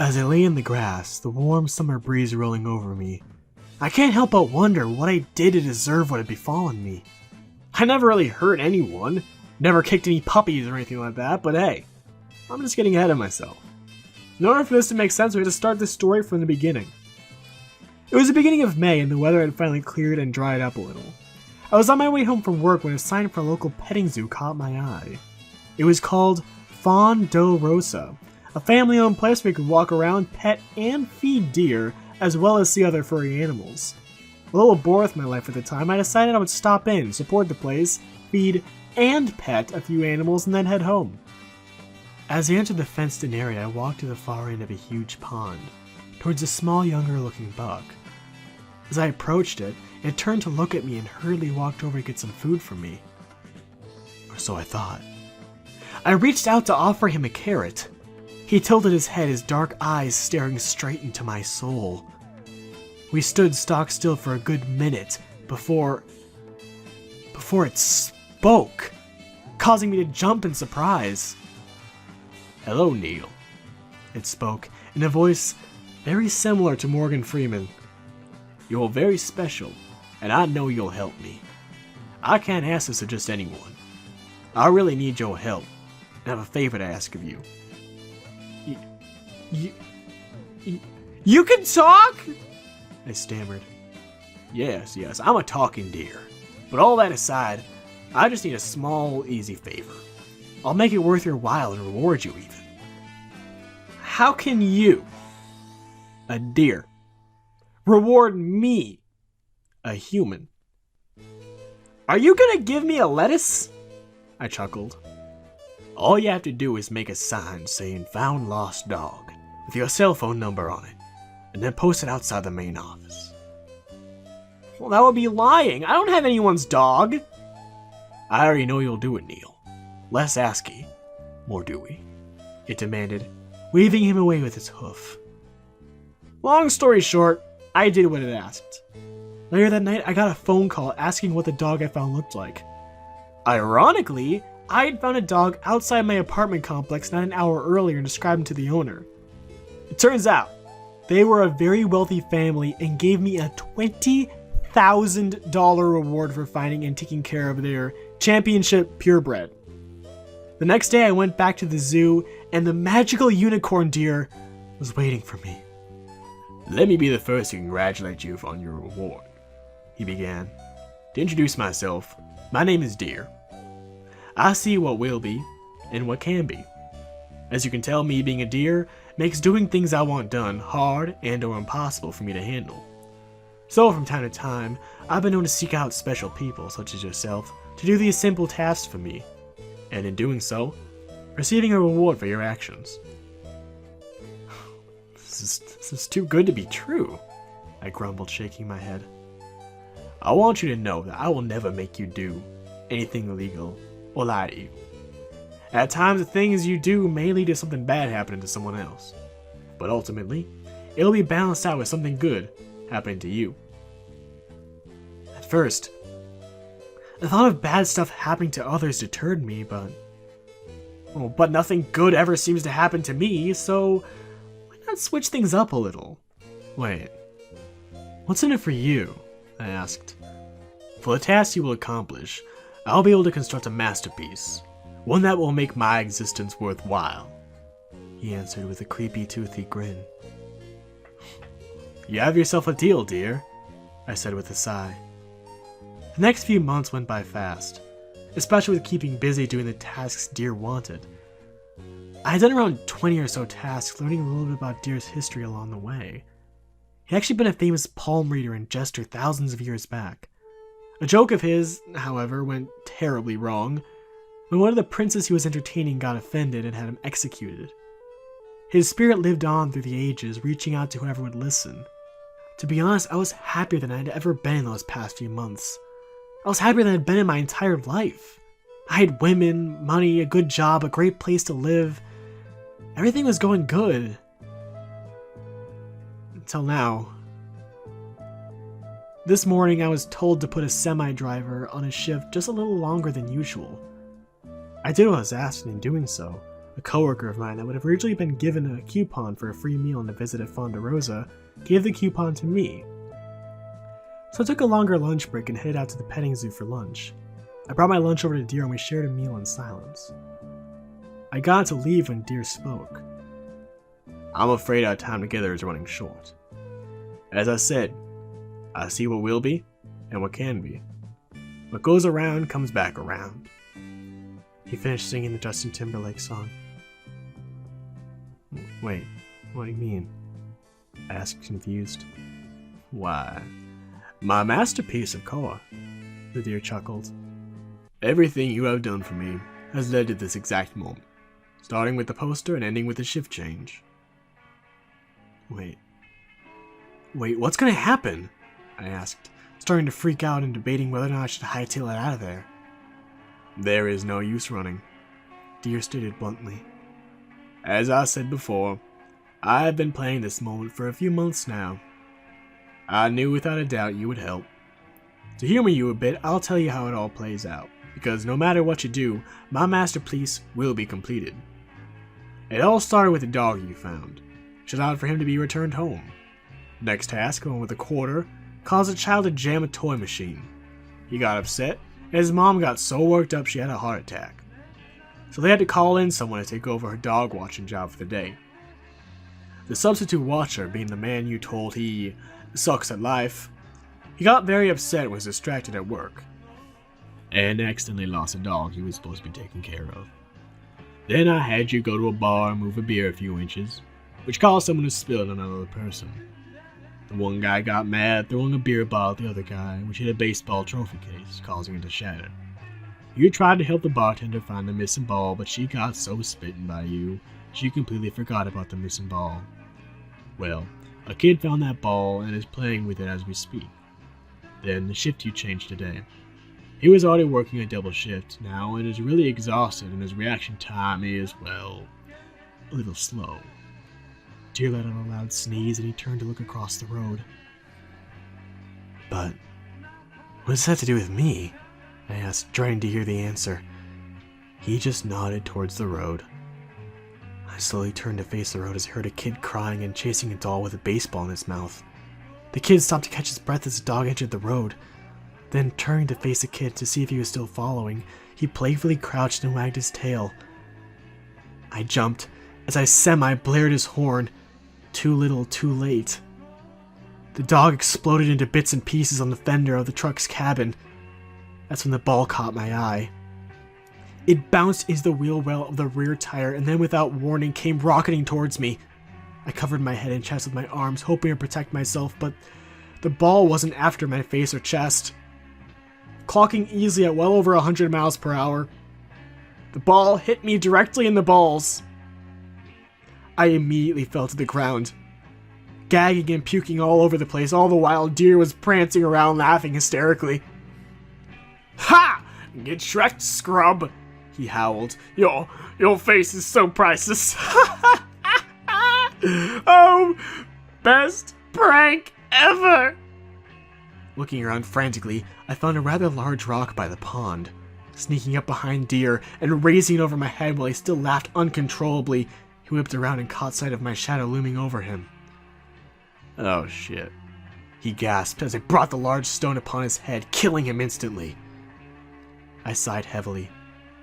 As I lay in the grass, the warm summer breeze rolling over me, I can't help but wonder what I did to deserve what had befallen me. I never really hurt anyone, never kicked any puppies or anything like that, but hey, I'm just getting ahead of myself. In order for this to make sense, we had to start this story from the beginning. It was the beginning of May and the weather had finally cleared and dried up a little. I was on my way home from work when a sign for a local petting zoo caught my eye. It was called Fawn Do Rosa, a family-owned place where you could walk around, pet, and feed deer, as well as see other furry animals. A little bored with my life at the time, I decided I would stop in, support the place, feed, and pet a few animals, and then head home. As I entered the fenced-in area, I walked to the far end of a huge pond, towards a small, younger-looking buck. As I approached it, it turned to look at me and hurriedly walked over to get some food from me. Or so I thought. I reached out to offer him a carrot. He tilted his head, his dark eyes staring straight into my soul. We stood stock still for a good minute before it spoke, causing me to jump in surprise. "Hello, Neil," it spoke, in a voice very similar to Morgan Freeman. "You're very special, and I know you'll help me. I can't ask this of just anyone. I really need your help, and I have a favor to ask of you." You can talk?" I stammered. Yes, I'm a talking deer. But all that aside, I just need a small, easy favor. I'll make it worth your while and reward you even. How can you, a deer, reward me, a human? Are you gonna give me a lettuce? I chuckled. All you have to do is make a sign saying "Found Lost Dog" with your cell phone number on it, and then post it outside the main office. Well, that would be lying. I don't have anyone's dog. I already know you'll do it, Neil. Less asky, more dewy, it demanded, waving him away with its hoof. Long story short, I did what it asked. Later that night, I got a phone call asking what the dog I found looked like. Ironically, I had found a dog outside my apartment complex not an hour earlier and described him to the owner. It turns out, they were a very wealthy family and gave me a $20,000 reward for finding and taking care of their championship purebred. The next day I went back to the zoo and the magical unicorn deer was waiting for me. Let me be the first to congratulate you on your reward, he began. To introduce myself, my name is Deer. I see what will be and what can be. As you can tell, me being a deer makes doing things I want done hard and or impossible for me to handle. So from time to time, I've been known to seek out special people, such as yourself, to do these simple tasks for me, and in doing so, receiving a reward for your actions. This is too good to be true, I grumbled, shaking my head. I want you to know that I will never make you do anything illegal or lie to you. At times, the things you do may lead to something bad happening to someone else, but ultimately, it'll be balanced out with something good happening to you. At first, the thought of bad stuff happening to others deterred me, but nothing good ever seems to happen to me, so why not switch things up a little? Wait, what's in it for you? I asked. For the task you will accomplish, I'll be able to construct a masterpiece, one that will make my existence worthwhile, he answered with a creepy, toothy grin. You have yourself a deal, dear, I said with a sigh. The next few months went by fast, especially with keeping busy doing the tasks Deer wanted. I had done around 20 or so tasks, learning a little bit about Deer's history along the way. He'd actually been a famous palm reader and jester thousands of years back. A joke of his, however, went terribly wrong when one of the princes he was entertaining got offended and had him executed. His spirit lived on through the ages, reaching out to whoever would listen. To be honest, I was happier than I'd ever been in those past few months. I was happier than I'd been in my entire life. I had women, money, a good job, a great place to live. Everything was going good. Until now. This morning I was told to put a semi-driver on a shift just a little longer than usual. I did what I was asked, and in doing so, A coworker of mine that would have originally been given a coupon for a free meal and a visit at Fonda Rosa gave the coupon to me. So I took a longer lunch break and headed out to the petting zoo for lunch. I brought my lunch over to Deer and we shared a meal in silence. I got to leave when Deer spoke. I'm afraid our time together is running short. As I said, I see what will be and what can be. What goes around comes back around. He finished singing the Justin Timberlake song. Wait, what do you mean? I asked, confused. Why, my masterpiece, of course, the Deer chuckled. Everything you have done for me has led to this exact moment, starting with the poster and ending with the shift change. Wait, what's gonna happen? I asked, starting to freak out and debating whether or not I should hightail it out of there. There is no use running, Deer stated bluntly. As I said before, I have been planning this moment for a few months now. I knew without a doubt you would help. To humor you a bit, I'll tell you how it all plays out, because no matter what you do, my masterpiece will be completed. It all started with the dog you found. Shut out for him to be returned home. Next task, one with a quarter, caused a child to jam a toy machine. He got upset, and his mom got so worked up she had a heart attack. So they had to call in someone to take over her dog watching job for the day. The substitute watcher, being the man you told he sucks at life, he got very upset and was distracted at work, and accidentally lost a dog he was supposed to be taking care of. Then I had you go to a bar and move a beer a few inches, which caused someone to spill it on another person. The one guy got mad, throwing a beer bottle at the other guy, which hit a baseball trophy case, causing it to shatter. You tried to help the bartender find the missing ball, but she got so smitten by you, she completely forgot about the missing ball. Well, a kid found that ball and is playing with it as we speak. Then the shift you changed today. He was already working a double shift now and is really exhausted, and his reaction time is, well, a little slow. Deer let out a loud sneeze and he turned to look across the road. But what does that have to do with me? I asked, trying to hear the answer. He just nodded towards the road. I slowly turned to face the road as I heard a kid crying and chasing a doll with a baseball in its mouth. The kid stopped to catch his breath as the dog entered the road. Then, turning to face the kid to see if he was still following, he playfully crouched and wagged his tail. I jumped as I semi-blared his horn. Too little, too late. The dog exploded into bits and pieces on the fender of the truck's cabin. That's when the ball caught my eye. It bounced into the wheel well of the rear tire and then without warning came rocketing towards me. I covered my head and chest with my arms, hoping to protect myself, but the ball wasn't after my face or chest. Clocking easily at well over 100 miles per hour, the ball hit me directly in the balls. I immediately fell to the ground, gagging and puking all over the place, all the while Deer was prancing around laughing hysterically. Ha! Get shreked, scrub! He howled. Your face is so priceless. Oh, best prank ever! Looking around frantically, I found a rather large rock by the pond. Sneaking up behind Deer and raising it over my head while he still laughed uncontrollably, he whipped around and caught sight of my shadow looming over him. Oh shit, he gasped as I brought the large stone upon his head, killing him instantly. I sighed heavily,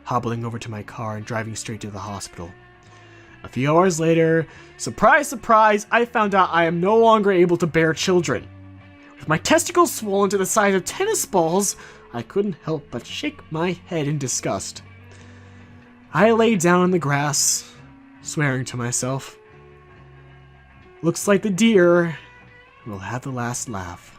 hobbling over to my car and driving straight to the hospital. A few hours later, surprise, surprise, I found out I am no longer able to bear children. With my testicles swollen to the size of tennis balls, I couldn't help but shake my head in disgust. I lay down in the grass, swearing to myself, looks like the deer will have the last laugh.